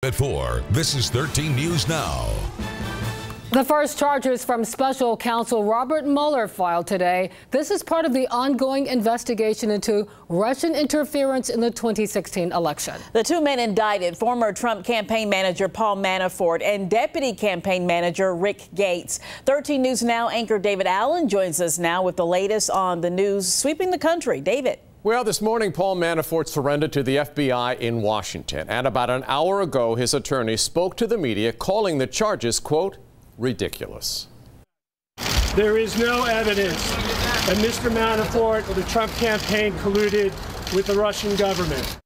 At 4, this is 13 News Now. The first charges from special counsel Robert Mueller filed today. This is part of the ongoing investigation into Russian interference in the 2016 election. The two men indicted, former Trump campaign manager Paul Manafort and deputy campaign manager Rick Gates. 13 News Now anchor David Allen joins us now with the latest on the news sweeping the country. David. Well, this morning, Paul Manafort surrendered to the FBI in Washington. And about an hour ago, his attorney spoke to the media, calling the charges, quote, ridiculous. There is no evidence that Mr. Manafort or the Trump campaign colluded with the Russian government.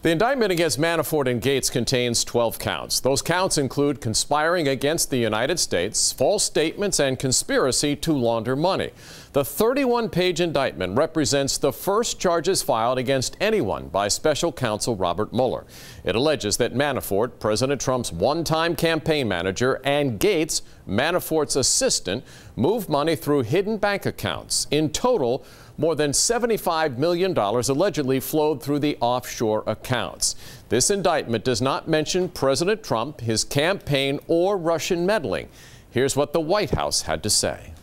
The indictment against Manafort and Gates contains 12 counts. Those counts include conspiring against the United States, false statements, and conspiracy to launder money. The 31-page indictment represents the first charges filed against anyone by special counsel Robert Mueller. It alleges that Manafort, President Trump's one-time campaign manager, and Gates, Manafort's assistant, moved money through hidden bank accounts. In total, more than $75 million allegedly flowed through the offshore accounts. This indictment does not mention President Trump, his campaign, or Russian meddling. Here's what the White House had to say.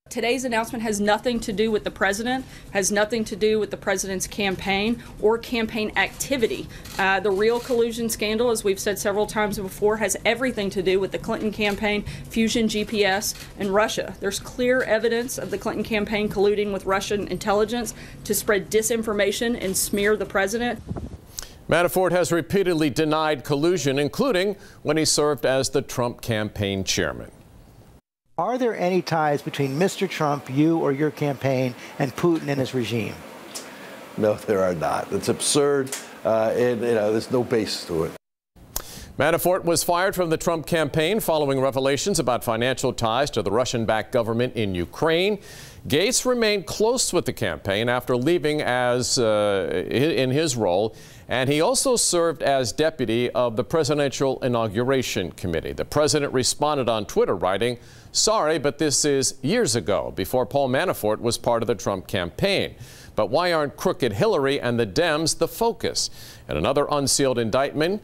Today's announcement has nothing to do with the president, has nothing to do with the president's campaign or campaign activity. The real collusion scandal, as we've said several times before, has everything to do with the Clinton campaign, Fusion GPS, and Russia. There's clear evidence of the Clinton campaign colluding with Russian intelligence to spread disinformation and smear the president. Manafort has repeatedly denied collusion, including when he served as the Trump campaign chairman. Are there any ties between Mr. Trump, you or your campaign, and Putin and his regime? No, there are not. It's absurd, and there's no basis to it. Manafort was fired from the Trump campaign following revelations about financial ties to the Russian-backed government in Ukraine. Gates remained close with the campaign after leaving as in his role, and he also served as deputy of the Presidential Inauguration Committee. The president responded on Twitter, writing, "Sorry, but this is years ago, before Paul Manafort was part of the Trump campaign. But why aren't crooked Hillary and the Dems the focus?" In another unsealed indictment,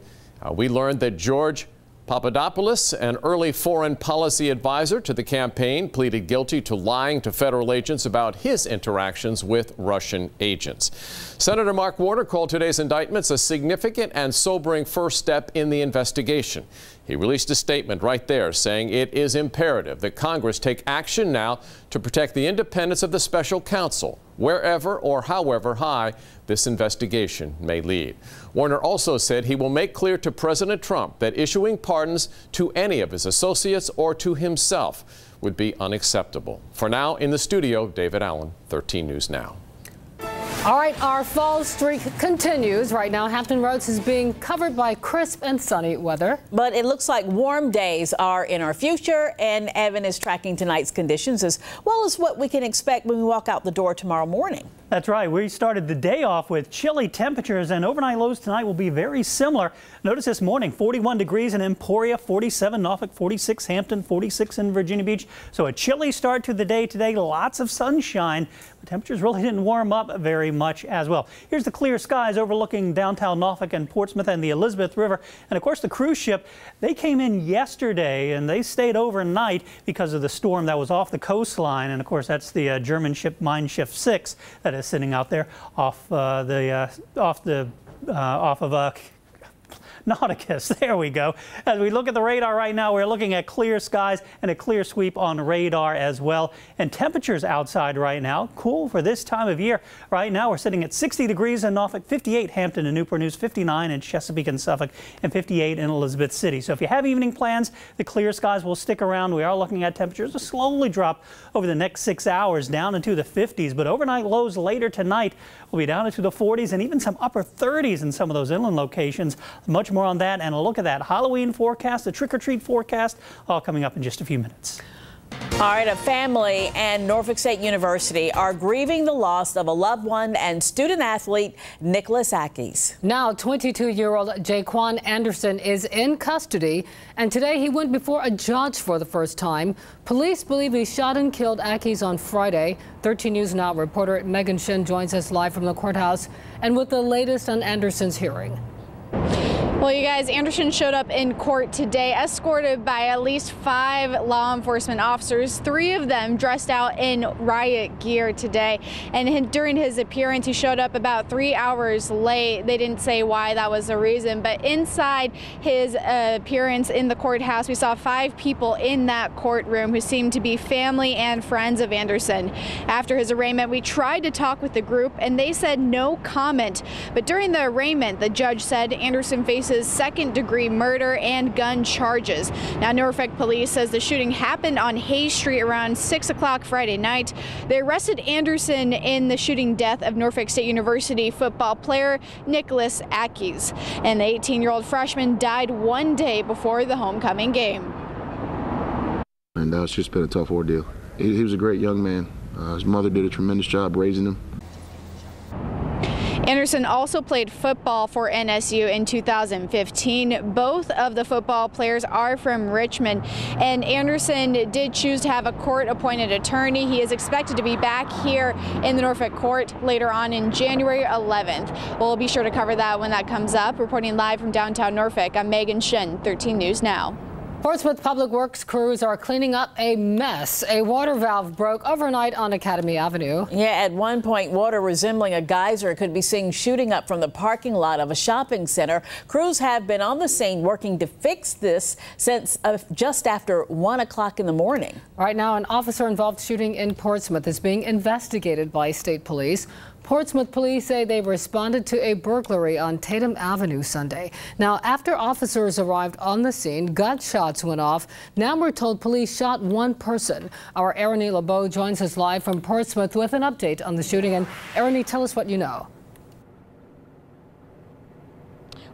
we learned that George Papadopoulos, an early foreign policy advisor to the campaign, pleaded guilty to lying to federal agents about his interactions with Russian agents. Senator Mark Warner called today's indictments a significant and sobering first step in the investigation. He released a statement right there saying it is imperative that Congress take action now to protect the independence of the special counsel, wherever or however high this investigation may lead. Warner also said he will make clear to President Trump that issuing pardons to any of his associates or to himself would be unacceptable. For now, in the studio, David Allen, 13 News Now. All right, our fall streak continues. Right now, Hampton Roads is being covered by crisp and sunny weather. But it looks like warm days are in our future, and Evan is tracking tonight's conditions as well as what we can expect when we walk out the door tomorrow morning. That's right. We started the day off with chilly temperatures, and overnight lows tonight will be very similar. Notice this morning, 41 degrees in Emporia, 47 Norfolk, 46 Hampton, 46 in Virginia Beach. So a chilly start to the day today. Lots of sunshine. The temperatures really didn't warm up very much as well. Here's the clear skies overlooking downtown Norfolk and Portsmouth and the Elizabeth River. And of course, the cruise ship, they came in yesterday and they stayed overnight because of the storm that was off the coastline. And of course, that's the German ship Mein Schiff 6 that is sitting out there off of Nauticus. There we go. As we look at the radar right now, we're looking at clear skies and a clear sweep on radar as well. And temperatures outside right now, cool for this time of year. Right now, we're sitting at 60 degrees in Norfolk, 58 Hampton and Newport News, 59 in Chesapeake and Suffolk, and 58 in Elizabeth City. So if you have evening plans, the clear skies will stick around. We are looking at temperatures to slowly drop over the next 6 hours down into the 50s. But overnight lows later tonight will be down into the 40s and even some upper 30s in some of those inland locations. Much more on that and a look at that Halloween forecast, the trick-or-treat forecast, all coming up in just a few minutes. All right, a family and Norfolk State University are grieving the loss of a loved one and student athlete Nicholas Ackes. Now 22-year-old Jaquan Anderson is in custody, and today he went before a judge for the first time. Police believe he shot and killed Ackes on Friday. 13 News Now reporter Megan Shin joins us live from the courthouse and with the latest on Anderson's hearing. Well, you guys, Anderson showed up in court today, escorted by at least 5 law enforcement officers, 3 of them dressed out in riot gear today. And during his appearance, he showed up about 3 hours late. They didn't say why that was the reason, but inside his appearance in the courthouse, we saw 5 people in that courtroom who seemed to be family and friends of Anderson. After his arraignment, we tried to talk with the group, and they said no comment. But during the arraignment, the judge said Anderson faces second-degree murder and gun charges. Now, Norfolk police says the shooting happened on Hayes Street around 6 o'clock Friday night. They arrested Anderson in the shooting death of Norfolk State University football player Nicholas Ackies. And the 18-year-old freshman died 1 day before the homecoming game. And it's just been a tough ordeal. He was a great young man. His mother did a tremendous job raising him. Anderson also played football for NSU in 2015. Both of the football players are from Richmond, and Anderson did choose to have a court-appointed attorney. He is expected to be back here in the Norfolk court later on in January 11th. We'll be sure to cover that when that comes up. Reporting live from downtown Norfolk, I'm Megan Shin, 13 News Now. Portsmouth Public Works crews are cleaning up a mess. A water valve broke overnight on Academy Avenue. Yeah, at one point, water resembling a geyser could be seen shooting up from the parking lot of a shopping center. Crews have been on the scene working to fix this since just after 1 o'clock in the morning. Right now, an officer-involved shooting in Portsmouth is being investigated by state police. Portsmouth police say they responded to a burglary on Tatum Avenue Sunday. Now, after officers arrived on the scene, gunshots went off. Now we're told police shot one person. Our Ernie LeBeau joins us live from Portsmouth with an update on the shooting. And Ernie, tell us what you know.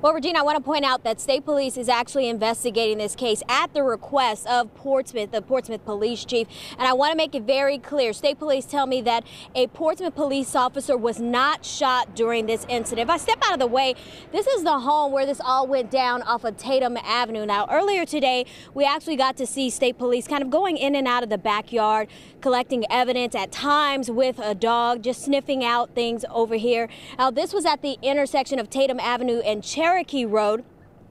Well, Regina, I want to point out that state police is actually investigating this case at the request of Portsmouth, the Portsmouth police chief. And I want to make it very clear. State police tell me that a Portsmouth police officer was not shot during this incident. If I step out of the way, this is the home where this all went down off of Tatum Avenue. Now, earlier today, we actually got to see state police kind of going in and out of the backyard, collecting evidence at times with a dog, just sniffing out things over here. Now, this was at the intersection of Tatum Avenue and Cherokee Road.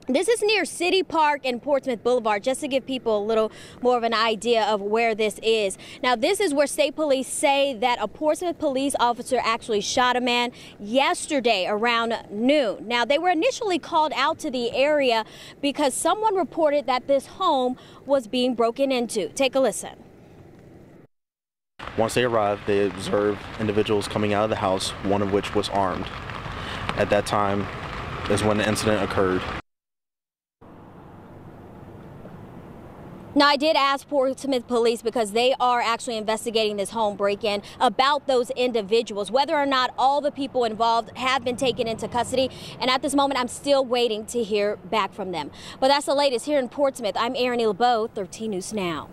This is near City Park and Portsmouth Boulevard, just to give people a little more of an idea of where this is. Now, this is where state police say that a Portsmouth police officer actually shot a man yesterday around noon. Now, they were initially called out to the area because someone reported that this home was being broken into. Take a listen. Once they arrived, they observed individuals coming out of the house, one of which was armed. At that time is when the incident occurred. Now, I did ask Portsmouth police, because they are actually investigating this home break-in, about those individuals, whether or not all the people involved have been taken into custody. And at this moment, I'm still waiting to hear back from them. But that's the latest here in Portsmouth. I'm Ernie LeBeau, 13 News Now.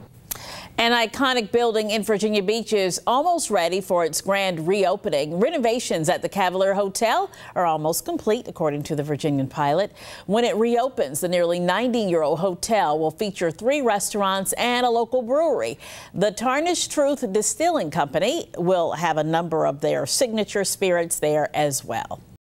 An iconic building in Virginia Beach is almost ready for its grand reopening. Renovations at the Cavalier Hotel are almost complete, according to the Virginian Pilot. When it reopens, the nearly 90-year-old hotel will feature 3 restaurants and a local brewery. The Tarnished Truth Distilling Company will have a number of their signature spirits there as well.